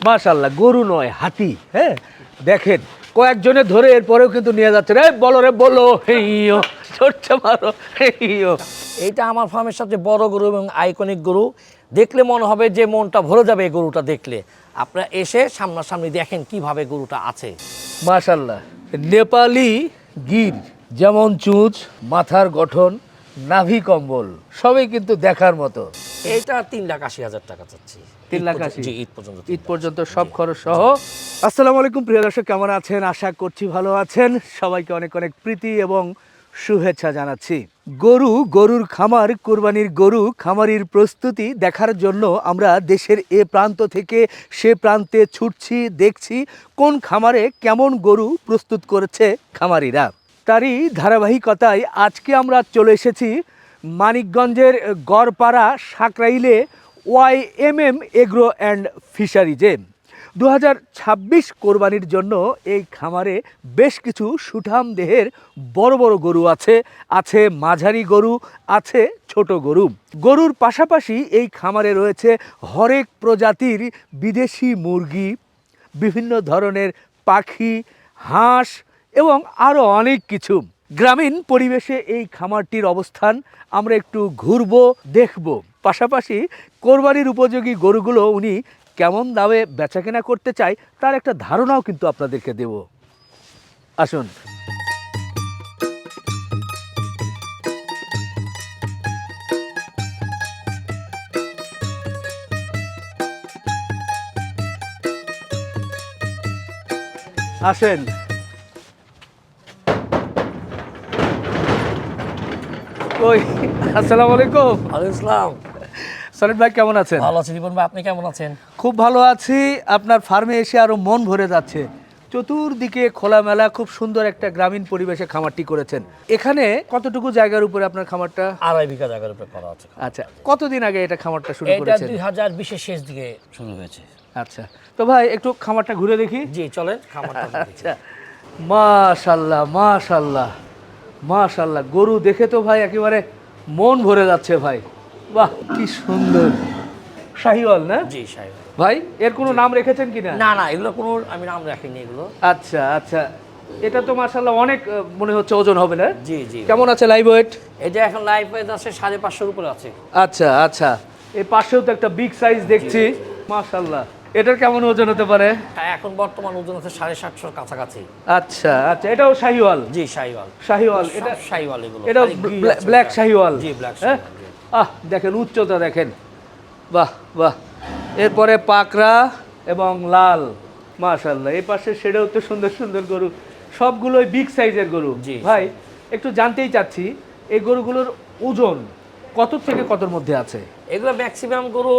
মাশাআল্লাহ, গরু নয় হাতি। হ্যাঁ দেখেন কয়েকজনে ধরে এরপরেও কিন্তু নিয়ে যাচ্ছে রে, বলো রে বলো, হেইও চড়ছে মারো, হেইও। এইটা আমার ফার্মের সবচেয়ে বড় গরু এবং আইকনিক গরু। দেখলে মনে হবে যে মনটা ভরে যাবে এই গরুটা দেখলে। আপনারা এসে সামনাসামনি দেখেন কিভাবে গরুটা আছে। মাশাআল্লাহ, নেপালি গির, যেমন চুঁচ, মাথার গঠন, নাভি কম্বল সবই কিন্তু দেখার মতো। এইটা 3,80,000 টাকা চাচ্ছি। 3,80,000? জি, ঈদ পর্যন্ত। ঈদ পর্যন্ত সব খরচ সহ। আসসালামু আলাইকুম প্রিয় দর্শক, কেমন আছেন? আশা করছি ভালো আছেন। সবাইকে অনেক অনেক প্রীতি এবং শুভেচ্ছা জানাচ্ছি। গরুর খামার, কোরবানির গরু খামারির প্রস্তুতি দেখার জন্য আমরা দেশের এ প্রান্ত থেকে সে প্রান্তে ছুটছি, দেখছি কোন খামারে কেমন গরু প্রস্তুত করেছে খামারিরা। তারই ধারাবাহিকতায় আজকে আমরা চলে এসেছি মানিকগঞ্জের গড়পাড়া সাকরাইলে YMM এগ্রো অ্যান্ড ফিশারিজে। 2026 কোরবানির জন্য এই খামারে বেশ কিছু সুঠাম দেহের বড় বড় গরু আছে মাঝারি গরু, আছে ছোট গরু। গরুর পাশাপাশি এই খামারে রয়েছে হরেক প্রজাতির বিদেশি মুরগি, বিভিন্ন ধরনের পাখি, হাঁস এবং আরও অনেক কিছু। গ্রামীণ পরিবেশে এই খামারটির অবস্থান। আমরা একটু ঘুরবো, দেখব, পাশাপাশি কোরবানির উপযোগী গরুগুলো উনি কেমন দামে বেচাকেনা করতে চায় তার একটা ধারণাও কিন্তু আপনাদেরকে দেব। আসুন। আসেন। ওই, আসসালামু আলাইকুম। ওয়ালাইকুম আসসালাম। সলিড ভাই কেমন আছেন? ভালো আছি রিপন ভাই, আপনি কেমন আছেন? খুব ভালো আছি। আপনার ফার্মে এসে আরো মন ভরে যাচ্ছে। চতুর্দিকে খোলামেলা, খুব সুন্দর একটা গ্রামীণ পরিবেশে খামারটি করেছেন। এখানে কতটুকু জায়গার উপরে আপনার খামারটা? 2.5 বিঘা জায়গার উপরে করা আছে। আচ্ছা, কতদিন আগে এটা খামারটা শুরু এটা করেছেন? 2020 এর শেষ দিকে শুরু হয়েছে। আচ্ছা, তো ভাই একটু খামারটা ঘুরে দেখি। জি চলেন খামারটা দেখি। আচ্ছা, মাশাআল্লাহ মাশাআল্লাহ মাশাআল্লাহ, গরু দেখে তো ভাই একেবারে মন ভরে যাচ্ছে ভাই। বাহ কি সুন্দর। শাহিওয়াল না জি সাহেব। ভাই? এর কোনো নাম রেখেছেন কিনা? না না, এগুলো কোনো আমি নাম রাখিনি এগুলো। আচ্ছা আচ্ছা, এটা তো মাশাআল্লাহ অনেক মনে হচ্ছে ওজন হবে না? জি জি। কেমন আছে লাইভ ওয়েট? এটা এখন লাইভ ওয়েট আছে 550 উপরে আছে। আচ্ছা আচ্ছা, এই পাশেও তো একটা বিগ সাইজ দেখছি। মাশাআল্লাহ, এটার কেমন ওজন হতে পারে? এখন বর্তমান ওজন আছে 750 কাছাকাছি। আচ্ছা আচ্ছা, এটাও শাহিওয়াল? জি শাহিওয়াল। শাহিওয়াল, এটা শাহিওয়াল এগুলো। এটাও ব্ল্যাক শাহিওয়াল? জি ব্ল্যাক হ্যাঁ? শাহিওয়াল। আহ দেখেন উচ্চতা দেখেন, বাহ বাহ। এরপরে পাকড়া এবং লাল, মাশাআল্লাহ। এই পাশে সেটাও তো সুন্দর সুন্দর গরু, সবগুলোই বিগ সাইজের গরু। জি। ভাই একটু জানতেই চাচ্ছি এই গরুগুলোর ওজন কত থেকে কতর মধ্যে আছে? এগুলো ম্যাক্সিমাম গরু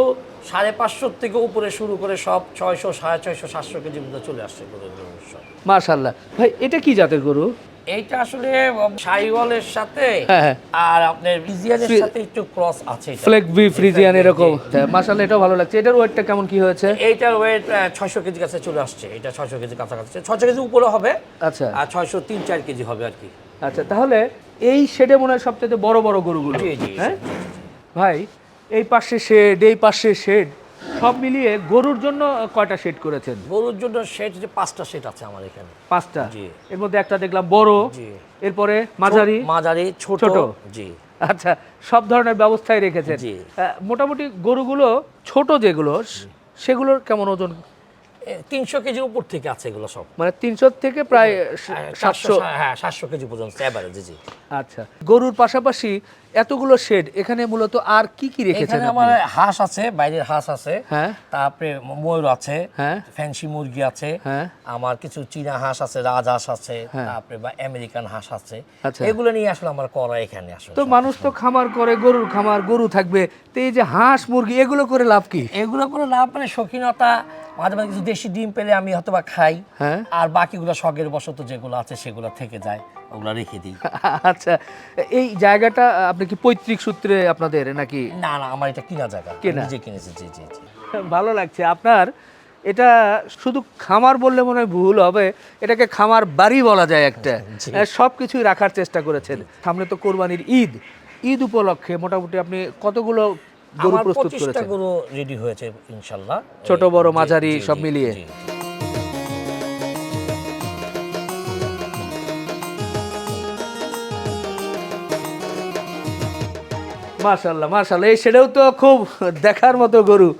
550 থেকে উপরে শুরু করে সব 600, 650, 700 কেজি পর্যন্ত চলে আসছে গরুগুলো সব। মাশাআল্লাহ। ভাই এটা কি জাতের গরু? এইটা আসলে শাহিওয়ালের সাথে হ্যাঁ, হ্যাঁ। আর আপনার ফ্রিজিয়ানের সাথে একটু ক্রস আছে এটা। ফ্লেক বি ফ্রিজিয়ান এরকম। মাশাআল্লাহ, এটাও ভালো লাগছে। এটার ওয়েটটা কেমন কি হয়েছে? এইটার ওয়েট 600 কেজি কাছে চলে আসছে। এটা 600 কেজি কাছাকাছি, 600 কেজি উপরে হবে। আচ্ছা আর 603-4 কেজি হবে আর কি। আচ্ছা, তাহলে এই শেডে মনে হয় সবচেয়ে বড় বড় গরুগুলো। জি জি। হ্যাঁ ভাই, এই পাশে শেড, এই পাশে শেড, সব মিলিয়ে গরুর জন্য কয়টা শেড করেছেন? গরুর জন্য সেট যে 5টা সেট আছে আমার এখানে। 5টা? জি। এর মধ্যে একটা দেখলাম বড়, জি। এরপরে মাঝারি, মাঝারি, ছোট। জি। আচ্ছা, সব ধরনের ব্যবস্থাই রেখেছেন। জি। মোটামুটি গরুগুলো ছোট যেগুলো সেগুলোর কেমন ওজন? 300 কেজির উপর থেকে আছে এগুলো সব। মানে 300 থেকে প্রায় 700? হ্যাঁ 700 কেজি পর্যন্ত এভারেজ। জি। আচ্ছা, গরুর পাশাপাশি এতগুলো শেড, এখানে মূলত আর কি কি রেখেছেন এখানে আপনি? আমার হাঁস আছে, বাইরের হাঁস আছে। হ্যাঁ। তারপরে ময়ূর আছে। হ্যাঁ। ফ্যান্সি মুরগি আছে। হ্যাঁ। আমার কিছু চীনা হাঁস আছে, রাজহাঁস আছে। হ্যাঁ। তারপরে বা আমেরিকান হাঁস আছে। আচ্ছা। এগুলো নিয়ে আসলে আমার করা এখানে আসলে। তো মানুষ তো খামার করে, গরুর খামার, গরু থাকবে, তো এই যে হাঁস মুরগি এগুলো করে লাভ কি? এগুলো করে লাভ মানে শৌখিনতা, মাঝে মাঝে কিছু দেশি ডিম পেলে আমি হয়তো বা খাই। হ্যাঁ। আর বাকিগুলো শখের বশত যেগুলো আছে সেগুলো থেকে যায়, ওগুলো রেখে দিই। আচ্ছা, এই জায়গাটা আপনি কি পৈতৃক সূত্রে আপনাদের নাকি? না না, আমার এটা কিনা জায়গা, কেনা? নিজে কিনেছি। জি জি জি। ভালো লাগছে আপনার। এটা শুধু খামার বললে মনে হয় ভুল হবে, এটাকে খামার বাড়ি বলা যায় একটা। সব কিছুই রাখার চেষ্টা করেছেন। সামনে তো কোরবানির ঈদ, ঈদ উপলক্ষে মোটামুটি আপনি কতগুলো গরু আমার প্রস্তুত 25টা করেছেন, গরু রেডি হয়েছে ইনশাআল্লাহ, ছোট বড় মাঝারি সব মিলিয়ে। মাশাল্লাহ মাশাল্লাহ, এই সেটাও তো খুব দেখার মতো গরু।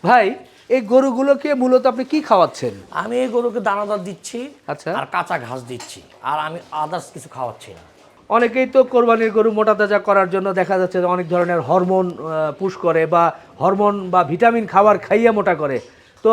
ভাই এই গরুগুলোকে মূলত আপনি কি খাওয়াচ্ছেন? আমি এই গরুকে দানাদার দিচ্ছি, আচ্ছা। আর কাঁচা ঘাস দিচ্ছি, আর আমি আদার্স কিছু খাওয়াচ্ছি না। অনেকেই তো কোরবানির গরু মোটা তাজা করার জন্য দেখা যাচ্ছে যে অনেক ধরনের হরমোন পুশ করে, বা হরমোন বা ভিটামিন খাবার খাইয়ে মোটা করে। তো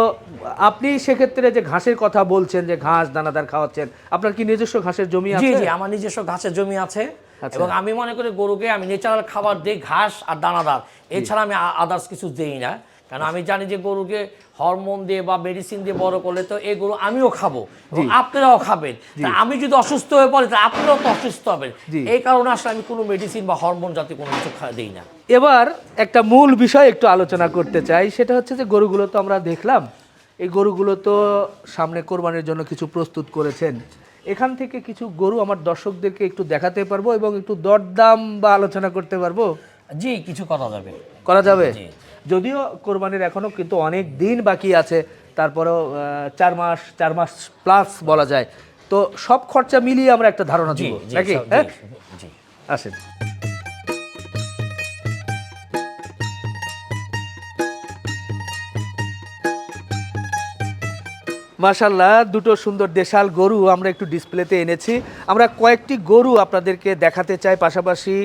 আপনি সেক্ষেত্রে যে ঘাসের কথা বলছেন, যে ঘাস দানাদার খাওয়াচ্ছেন, আপনার কি নিজস্ব ঘাসের জমি জি আছে? জি, আমার নিজস্ব ঘাসের জমি আছে, আচ্ছা। এবং আমি মনে করি গরুকে আমি ন্যাচারাল খাবার দিই, ঘাস আর দানাদার, এছাড়া আমি আদার্স কিছু দিই না। কারণ আমি জানি যে গরুকে হরমোন দিয়ে বা মেডিসিন দিয়ে বড় করলে তো এই গরু আমিও খাবো এবং আপনারাও খাবেন। তা আমি যদি অসুস্থ হয়ে পড়ি, তা আপনারাও তো অসুস্থ হবেন। জি। এই কারণে আসলে আমি কোনো মেডিসিন বা হরমোন জাতীয় কোনো কিছু দিই না। এবার একটা মূল বিষয় একটু আলোচনা করতে চাই, সেটা হচ্ছে যে গরুগুলো তো আমরা দেখলাম, এই গরুগুলো তো সামনে কোরবানির জন্য কিছু প্রস্তুত করেছেন। এখান থেকে কিছু গরু আমার দর্শকদেরকে একটু দেখাতে পারবো এবং একটু দরদাম বা আলোচনা করতে পারবো? জি, কিছু করা যাবে। করা যাবে। জি। যদিও কোরবানির এখনো কিন্তু অনেক দিন বাকি আছে, তারপরেও 4 মাস প্লাস বলা যায়। তো সব খরচা মিলিয়ে আমরা একটা ধারণা জি দিব জি নাকি? জি হ্যাঁ, জি। আসেন। মাশাল্লাহ, দুটো সুন্দর দেশাল গরু আমরা একটু ডিসপ্লেতে এনেছি। আমরা কয়েকটি গরু আপনাদেরকে দেখাতে চাই, পাশাপাশি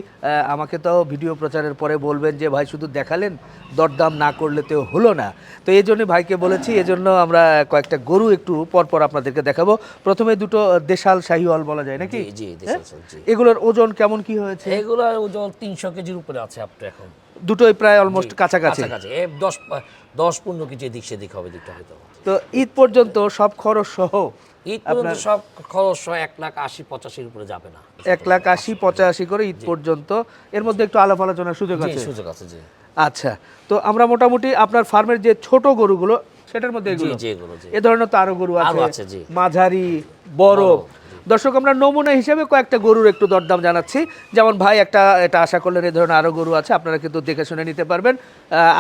আমাকে তো ভিডিও প্রচারের পরে বলবেন যে ভাই শুধু দেখালেন, দরদাম না করলে তো হলো না। তো এই জন্য ভাইকে বলেছি, এজন্য আমরা কয়েকটা গরু একটু পরপর আপনাদেরকে দেখাবো। প্রথমে দুটো দেশাল শাহিওয়াল বলা যায় নাকি? জি জি, হ্যাঁ? দেশাল, জি। এগুলোর ওজন কেমন কি হয়েছে? এগুলোর ওজন 300 কেজির উপরে আছে আপনার এখন। দুটোই প্রায় অলমোস্ট জি, কাছাকাছি। এই 10-15 কেজি এদিক সেদিক হবে দুটো হয়তো। তো ঈদ পর্যন্ত সব খরচ সহ ঈদ পর্যন্ত সব খরচ 1,80,85 উপরে যাবে না। 1,80,85 করে ঈদ পর্যন্ত। এর মধ্যে একটু আলাপ আলোচনার সুযোগ জি, আছে? সুযোগ আছে, জি। আচ্ছা, তো আমরা মোটামুটি আপনার ফার্মের যে ছোট গরুগুলো সেটার মধ্যে জি এগুলো, জি, এগুলো জি। এ ধরনের তো আরো গরু আরো আছে, আছে, জি। মাঝারি বড়। দর্শক, আমরা নমুনা হিসেবে কয়েকটা গরুর একটু দরদাম জানাচ্ছি। যেমন ভাই এটা আশা করলেন, এই ধরনের আরো গরু আছে, আপনারা কিন্তু দেখে শুনে নিতে পারবেন।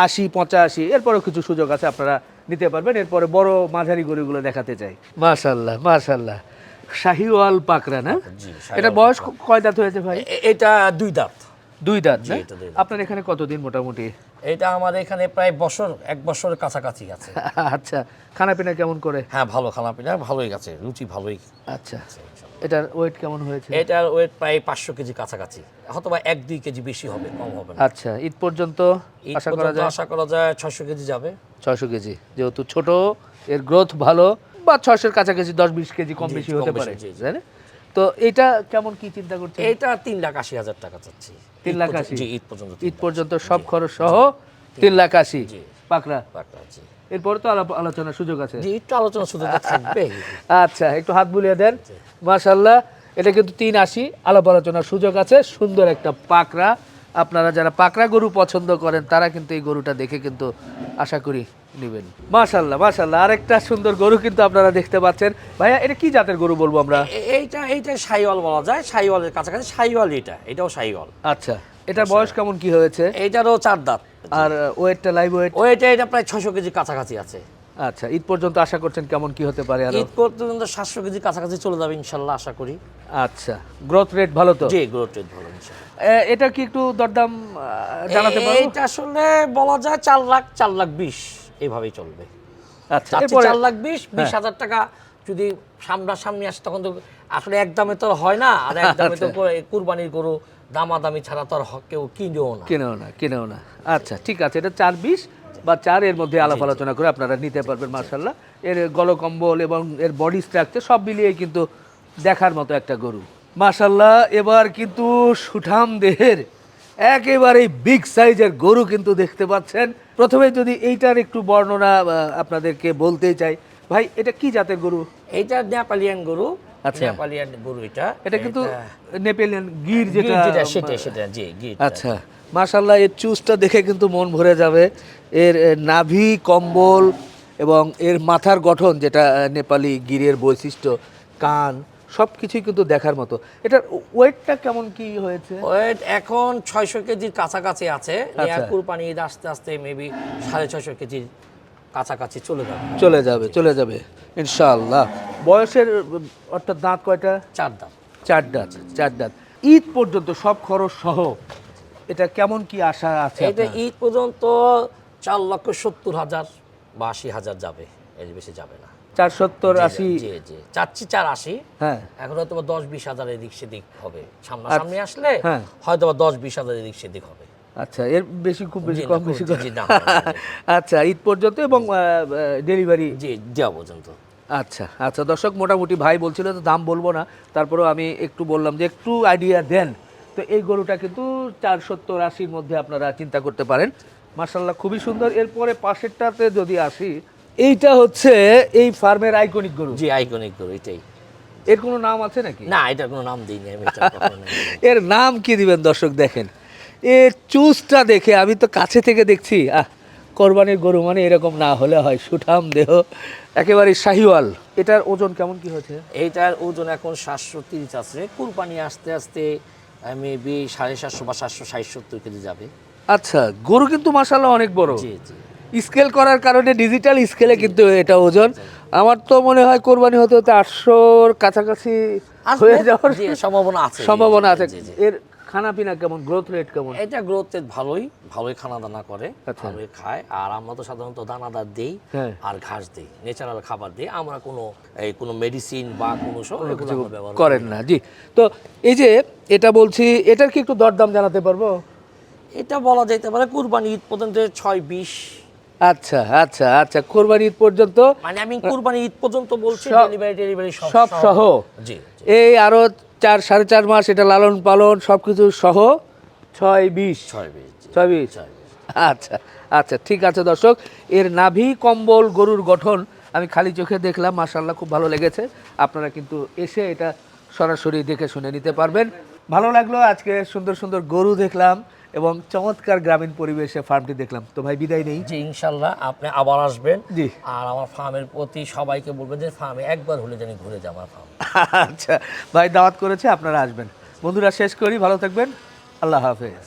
80-85, এরপরেও কিছু সুযোগ আছে, আপনারা নিতে পারবেন। এরপরে বড় মাঝারি গরুগুলো দেখাতে চাই। মাশাল্লাহ মাশাল্লাহ, শাহিওয়াল পাকরা না? জি, এটা বয়স কয় দাঁত হয়েছে ভাই? এটা 2 দাঁত। 2 দাঁত জি, না? এটা 2 দাঁত। আপনার এখানে কতদিন মোটামুটি? এটা আমার এখানে প্রায় 1 বছরের কাছাকাছি আছে। আচ্ছা, খানা পিনা কেমন করে? হ্যাঁ, ভালো খানাপিনা, ভালোই গেছে, রুচি ভালোই। আচ্ছা, এটার ওয়েট কেমন হয়েছে? এটার ওয়েট প্রায় 500 কেজি কাছাকাছি, হয়তো বা 1-2 কেজি বেশি হবে, কম হবে না। আচ্ছা, ঈদ পর্যন্ত ঈদ আশা করা পর্যন্ত যায় আশা করা যায় 600 কেজি যাবে। 600 কেজি, যেহেতু ছোট, এর গ্রোথ ভালো, বা 600-এর কাছাকাছি 10-20 কেজি কম জি, বেশি কম হতে বেশি, পারে, জি, জি। তাই না? তো এটা কেমন কি চিন্তা করছেন? এটা 3,80,000 টাকা চাচ্ছি। 3,80,000? জি, ঈদ পর্যন্ত। ঈদ পর্যন্ত সব খরচ সহ 3,80,000 জি। পাকড়া। টাকা, জি। এরপরে তো আলোচনার সুযোগ আছে। জি, একটু আলোচনা সুযোগ থাকবে। আচ্ছা, একটু হাত বুলিয়ে দেন। মাশাল্লাহ, এটা কিন্তু 3,80, আলাপ আলোচনার সুযোগ আছে। সুন্দর একটা পাকড়া। আপনারা যারা পাকড়া গরু পছন্দ করেন, তারা কিন্তু এই গরুটা দেখে কিন্তু আশা করি নেবেন। মাশাল্লাহ মাশাল্লাহ, আরেকটা সুন্দর গরু কিন্তু আপনারা দেখতে পাচ্ছেন। ভাইয়া, এটা কি জাতের গরু বলবো আমরা? এইটা শাহিওয়াল বলা যায়, শাহিওয়ালের কাছাকাছি শাহিওয়াল, এটাও শাহিওয়াল। আচ্ছা, এটার বয়স কেমন কি হয়েছে? এইটারও 4 দাঁত। আর ওয়েটটা, লাইভ ওয়েট? এটা প্রায় 600 কেজি কাছাকাছি আছে। আচ্ছা, ঈদ পর্যন্ত আশা করছেন কেমন কি হতে পারে আরো? ঈদ পর্যন্ত 700 কেজি কাছাকাছি চলে যাবে ইনশাল্লাহ, আশা করি। আচ্ছা, গ্রোথ রেট ভালো তো? জি, গ্রোথ রেট ভালো ইনশাল্লাহ। এটা কি একটু দরদাম জানাতে পারবো? এইটা আসলে বলা যায় 4,20,000 এইভাবেই চলবে। আচ্ছা, চাচ্ছি এরপরে 4,20,000 টাকা যদি সামনাসামনি আসে, তখন তো আসলে একদমে তো আর হয় না, আর একদমে তো কুরবানির গরু দামাদামি ছাড়া তো আর কেউ কিনেও না। আচ্ছা, ঠিক আছে, এটা 4,20 বা 4 এর মধ্যে আলাপ আলোচনা করে আপনারা নিতে পারবেন। মাশাআল্লাহ, এর গলকম্বল এবং এর বডি স্ট্রাকচার সব মিলিয়ে কিন্তু দেখার মতো একটা গরু। মাশাআল্লাহ, এবার কিন্তু সুঠাম দেহের একেবারে বিগ সাইজের গরু কিন্তু দেখতে পাচ্ছেন। প্রথমে যদি এইটার একটু বর্ণনা আপনাদেরকে বলতেই চাই, ভাই এটা কি জাতের গরু? এইটা নেপালিয়ান গরু। আচ্ছা, নেপালিয়ান গরু এটা কিন্তু নেপালিয়ান গির যেটা, সেটা জি, গির। আচ্ছা, মাশাআল্লাহ, এর চুজটা দেখে কিন্তু মন ভরে যাবে। এর নাভি, কম্বল এবং এর মাথার গঠন, যেটা নেপালি গিরের বৈশিষ্ট্য, কান সব কিছুই কিন্তু দেখার মতো। এটার ওয়েটটা কেমন কি হয়েছে? ওয়েট এখন 600 কেজির কাছাকাছি আছে। আচ্ছা। কুরবানি ঈদ আস্তে আস্তে মেবি 650 কেজির কাছাকাছি চলে যাবে। চলে যাবে ইনশাআল্লাহ। বয়সের অর্থাৎ দাঁত কয়টা? 4 দাম। 4 দাঁত। ঈদ পর্যন্ত সব খরচ সহ এটা কেমন কি আশা আছে এটা আপনার? ঈদ পর্যন্ত 4,70,000 বা 80,000 যাবে, এর বেশি যাবে না। 470-80? জি জি, চাচ্ছি 480। হ্যাঁ। এখন হয়তো 10-20 হাজার এদিক সেদিক হবে, সামনাসামনি আসলে হ্যাঁ। হয়তো 10-20 হাজার এদিক সেদিক হবে। আচ্ছা, এর বেশি খুব বেশি জি না, কম বেশি জি না, আচ্ছা, ঈদ পর্যন্ত এবং ডেলিভারি? জি দেওয়া পর্যন্ত। আচ্ছা আচ্ছা দর্শক, মোটামুটি ভাই বলছিল তো দাম বলবো না, তারপরেও আমি একটু বললাম যে একটু আইডিয়া দেন। তো এই গরুটা কিন্তু 470-80-র মধ্যে আপনারা চিন্তা করতে পারেন। মাশাআল্লাহ খুবই সুন্দর। এরপরে পাশেরটাতে যদি আসি, এইটা হচ্ছে এই ফার্মের আইকনিক গরু। জি আইকনিক গরু এটাই। এর কোনো নাম আছে নাকি? না, এটার কোনো নাম দিইনি আমি, এটা কখনো নেই। এর নাম কি দিবেন দর্শক? দেখেন এর চুজটা দেখে, আমি তো কাছে থেকে দেখছি, কোরবানির গরু মানে এরকম না হলে হয়, সুঠাম দেহ, একেবারে শাহিওয়াল। এটার ওজন কেমন কি হয়েছে? এইটার ওজন এখন 730 আছে, কুরবানি আস্তে আস্তে মেবি 750 বা 760-70 কেজি যাবে। আচ্ছা, গরু কিন্তু মাশাআল্লাহ অনেক বড়। জি জি। স্কেল করার কারণে ডিজিটাল স্কেলে কিন্তু এটা ওজন, আমার তো মনে হয় কোরবানি হতে হতে 800-র কাছাকাছি হয়ে যাওয়ার জি, সম্ভাবনা আছে। সম্ভাবনা আছে। জি, জি। এর খানাপিনা কেমন, গ্রোথ রেট কেমন? এটা গ্রোথ ভালোই খানা দানা করে, আচ্ছা। ভালোই খায়। আর আমরা তো সাধারণত দানাদার দেই হ্যাঁ। আর ঘাস দেই, ন্যাচারাল খাবার দিই। আমরা কোনো মেডিসিন বা কোনো এগুলো আমরা ব্যবহার করেন করি না? জি। তো এই যে এটা বলছি, এটার কি একটু দরদাম জানাতে পারবো? এটা বলা যেতে পারে কুরবানি ঈদ পর্যন্ত 6-20। আচ্ছা আচ্ছা আচ্ছা, কোরবানি ঈদ পর্যন্ত, মানে আমি কুরবানি ঈদ পর্যন্ত বলছি, ডেলিভারি সব সহ। জি। এই আরো 4-4.5 মাস এটা লালন পালন সবকিছু সহ 6-20? 6-20। 6-20। আচ্ছা আচ্ছা, ঠিক আছে দর্শক, এর নাভি কম্বল গরুর গঠন আমি খালি চোখে দেখলাম, মাশাআল্লাহ খুব ভালো লেগেছে। আপনারা কিন্তু এসে এটা সরাসরি দেখে শুনে নিতে পারবেন। ভালো লাগলো, আজকে সুন্দর সুন্দর গরু দেখলাম এবং চমৎকার গ্রামীণ পরিবেশে ফার্মটি দেখলাম। তো ভাই বিদায় নেই। জি ইনশাল্লাহ আপনি আবার আসবেন। জি। আর আমার ফার্মের প্রতি সবাইকে বলবেন যে ফার্মে একবার হলে জানি ঘুরে যায় আমার ফার্ম। আচ্ছা ভাই, দাওয়াত করেছে, আপনারা আসবেন। বন্ধুরা শেষ করি, ভালো থাকবেন, আল্লাহ হাফেজ।